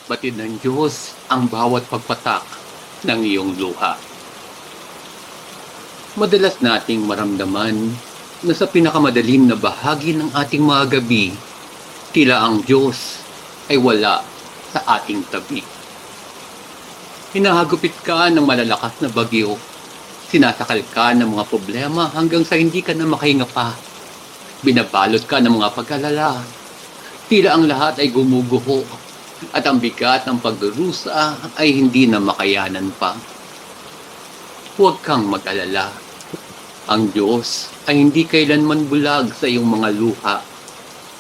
Batid ng Diyos ang bawat pagpatak ng iyong luha. Madalas nating maramdaman na sa pinakamadalim na bahagi ng ating mga gabi, tila ang Diyos ay wala sa ating tabi. Hinahagupit ka ng malalakas na bagyo, sinasakal ka ng mga problema hanggang sa hindi ka na makahinga pa. Binabalot ka ng mga pag-alala, tila ang lahat ay gumuguho at ang bigat ng pagdurusa ay hindi na makayanan pa. Huwag kang mag-alala. Ang Diyos ay hindi kailanman bulag sa iyong mga luha.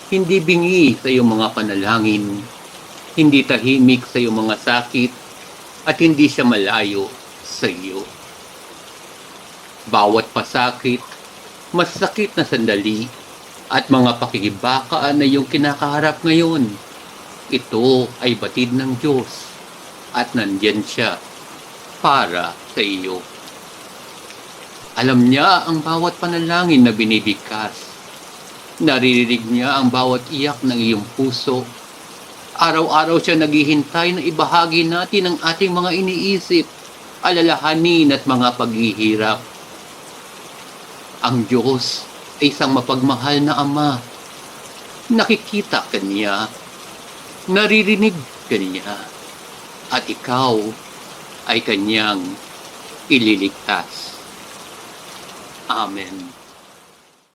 Hindi bingi sa iyong mga panalangin. Hindi tahimik sa iyong mga sakit at hindi siya malayo sa iyo. Bawat pasakit, mas sakit na sandali at mga pakikibaka na iyong kinakaharap ngayon, ito ay batid ng Diyos at nandyan siya para sa iyo. Alam niya ang bawat panalangin na binibigkas. Naririnig niya ang bawat iyak ng iyong puso. Araw-araw siya naghihintay na ibahagi natin ang ating mga iniisip, alalahanin at mga paghihirap. Ang Diyos ay isang mapagmahal na Ama. Nakikita ka niya. Naririnig ka niya, at ikaw ay kanyang ililigtas. Amen.